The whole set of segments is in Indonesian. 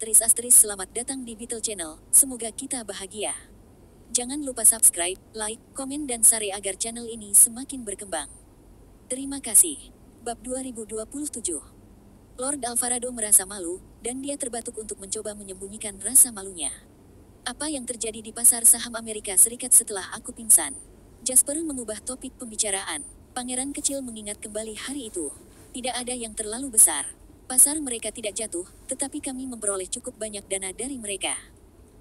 Selamat datang di Beetle Channel, semoga kita bahagia. Jangan lupa subscribe, like, komen dan share agar channel ini semakin berkembang. Terima kasih. Bab 2027. Lord Alvarado merasa malu, dan dia terbatuk untuk mencoba menyembunyikan rasa malunya. Apa yang terjadi di pasar saham Amerika Serikat setelah aku pingsan? Jasper mengubah topik pembicaraan. Pangeran kecil mengingat kembali hari itu. Tidak ada yang terlalu besar. Pasar mereka tidak jatuh, tetapi kami memperoleh cukup banyak dana dari mereka.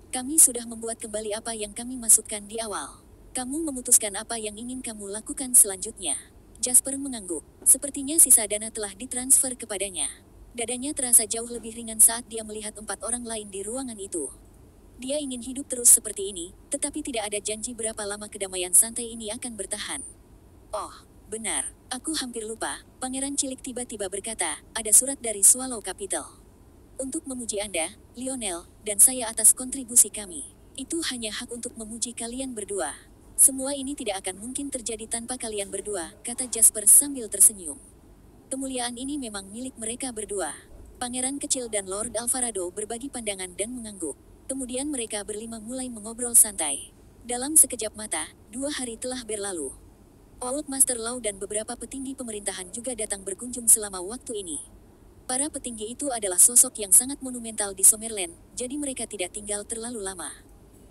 Kami sudah membuat kembali apa yang kami masukkan di awal. Kamu memutuskan apa yang ingin kamu lakukan selanjutnya. Jasper mengangguk. Sepertinya sisa dana telah ditransfer kepadanya. Dadanya terasa jauh lebih ringan saat dia melihat 4 orang lain di ruangan itu. Dia ingin hidup terus seperti ini, tetapi tidak ada janji berapa lama kedamaian santai ini akan bertahan. Oh, benar. Aku hampir lupa, Pangeran Cilik tiba-tiba berkata, ada surat dari Swallow Capital. Untuk memuji Anda, Lionel, dan saya atas kontribusi kami. Itu hanya hak untuk memuji kalian berdua. Semua ini tidak akan mungkin terjadi tanpa kalian berdua, kata Jasper sambil tersenyum. Kemuliaan ini memang milik mereka berdua. Pangeran kecil dan Lord Alvarado berbagi pandangan dan mengangguk. Kemudian mereka berlima mulai mengobrol santai. Dalam sekejap mata, 2 hari telah berlalu. Old Master Law dan beberapa petinggi pemerintahan juga datang berkunjung selama waktu ini. Para petinggi itu adalah sosok yang sangat monumental di Summerland, jadi mereka tidak tinggal terlalu lama.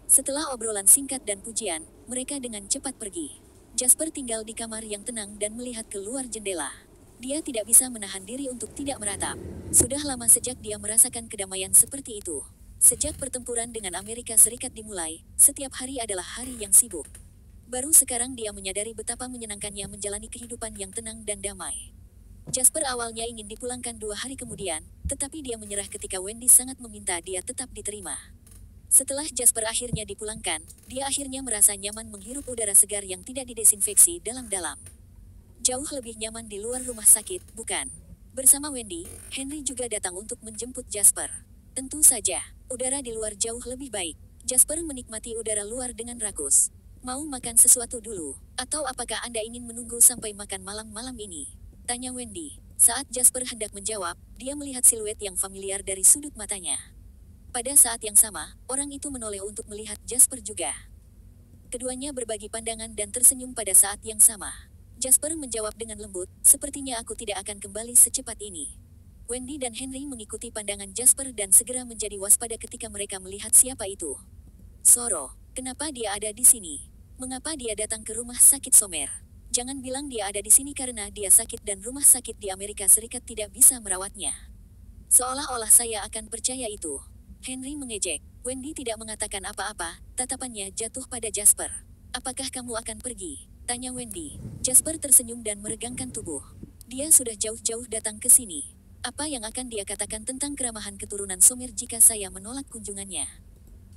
Setelah obrolan singkat dan pujian, mereka dengan cepat pergi. Jasper tinggal di kamar yang tenang dan melihat keluar jendela. Dia tidak bisa menahan diri untuk tidak meratap. Sudah lama sejak dia merasakan kedamaian seperti itu. Sejak pertempuran dengan Amerika Serikat dimulai, setiap hari adalah hari yang sibuk. Baru sekarang dia menyadari betapa menyenangkannya menjalani kehidupan yang tenang dan damai. Jasper awalnya ingin dipulangkan 2 hari kemudian, tetapi dia menyerah ketika Wendy sangat meminta dia tetap diterima. Setelah Jasper akhirnya dipulangkan, dia akhirnya merasa nyaman menghirup udara segar yang tidak didesinfeksi dalam-dalam. Jauh lebih nyaman di luar rumah sakit, bukan? Bersama Wendy, Henry juga datang untuk menjemput Jasper. Tentu saja, udara di luar jauh lebih baik. Jasper menikmati udara luar dengan rakus. Mau makan sesuatu dulu, atau apakah Anda ingin menunggu sampai makan malam ini? Tanya Wendy. Saat Jasper hendak menjawab, dia melihat siluet yang familiar dari sudut matanya. Pada saat yang sama, orang itu menoleh untuk melihat Jasper juga. Keduanya berbagi pandangan dan tersenyum pada saat yang sama. Jasper menjawab dengan lembut, sepertinya aku tidak akan kembali secepat ini. Wendy dan Henry mengikuti pandangan Jasper dan segera menjadi waspada ketika mereka melihat siapa itu. Soro, kenapa dia ada di sini? Mengapa dia datang ke rumah sakit Sommer? Jangan bilang dia ada di sini karena dia sakit dan rumah sakit di Amerika Serikat tidak bisa merawatnya. Seolah-olah saya akan percaya itu. Henry mengejek. Wendy tidak mengatakan apa-apa, tatapannya jatuh pada Jasper. Apakah kamu akan pergi? Tanya Wendy. Jasper tersenyum dan meregangkan tubuh. Dia sudah jauh-jauh datang ke sini. Apa yang akan dia katakan tentang keramahan keturunan Sommer jika saya menolak kunjungannya?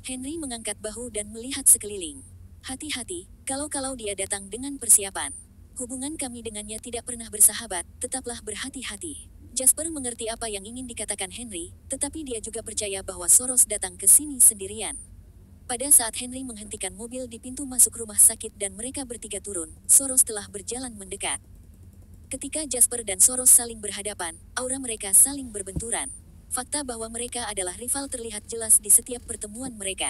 Henry mengangkat bahu dan melihat sekeliling. Hati-hati, kalau dia datang dengan persiapan. Hubungan kami dengannya tidak pernah bersahabat, tetaplah berhati-hati. Jasper mengerti apa yang ingin dikatakan Henry, tetapi dia juga percaya bahwa Soros datang ke sini sendirian. Pada saat Henry menghentikan mobil di pintu masuk rumah sakit dan mereka bertiga turun, Soros telah berjalan mendekat. Ketika Jasper dan Soros saling berhadapan, aura mereka saling berbenturan. Fakta bahwa mereka adalah rival terlihat jelas di setiap pertemuan mereka.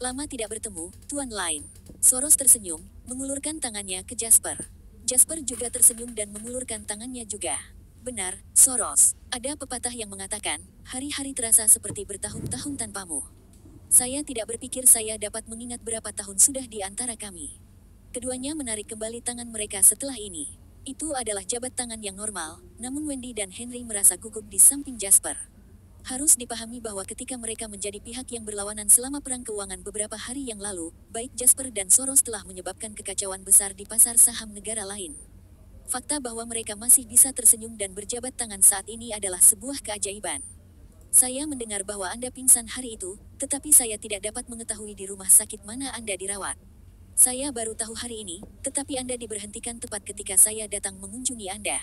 Lama tidak bertemu, Tuan Lain. Soros tersenyum, mengulurkan tangannya ke Jasper. Jasper juga tersenyum dan mengulurkan tangannya juga. Benar, Soros. Ada pepatah yang mengatakan, hari-hari terasa seperti bertahun-tahun tanpamu. Saya tidak berpikir saya dapat mengingat berapa tahun sudah di antara kami. Keduanya menarik kembali tangan mereka setelah ini. Itu adalah jabat tangan yang normal, namun Wendy dan Henry merasa gugup di samping Jasper. Harus dipahami bahwa ketika mereka menjadi pihak yang berlawanan selama perang keuangan beberapa hari yang lalu, baik Jasper dan Soros telah menyebabkan kekacauan besar di pasar saham negara lain. Fakta bahwa mereka masih bisa tersenyum dan berjabat tangan saat ini adalah sebuah keajaiban. Saya mendengar bahwa Anda pingsan hari itu, tetapi saya tidak dapat mengetahui di rumah sakit mana Anda dirawat. Saya baru tahu hari ini, tetapi Anda diberhentikan tepat ketika saya datang mengunjungi Anda.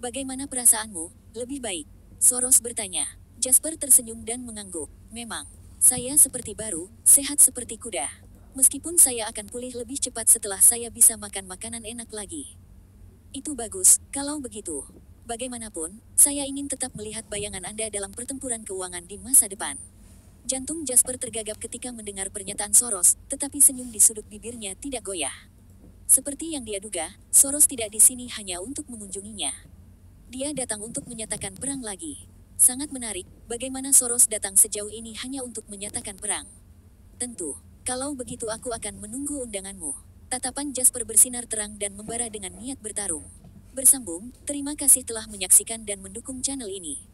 Bagaimana perasaanmu? Lebih baik? Soros bertanya. Jasper tersenyum dan mengangguk. Memang, saya seperti baru, sehat seperti kuda. Meskipun saya akan pulih lebih cepat setelah saya bisa makan makanan enak lagi. Itu bagus, kalau begitu. Bagaimanapun, saya ingin tetap melihat bayangan Anda dalam pertempuran keuangan di masa depan. Jantung Jasper tergagap ketika mendengar pernyataan Soros, tetapi senyum di sudut bibirnya tidak goyah. Seperti yang dia duga, Soros tidak di sini hanya untuk mengunjunginya. Dia datang untuk menyatakan perang lagi. Sangat menarik, bagaimana Soros datang sejauh ini hanya untuk menyatakan perang. Tentu, kalau begitu aku akan menunggu undanganmu. Tatapan Jasper bersinar terang dan membara dengan niat bertarung. Bersambung, terima kasih telah menyaksikan dan mendukung channel ini.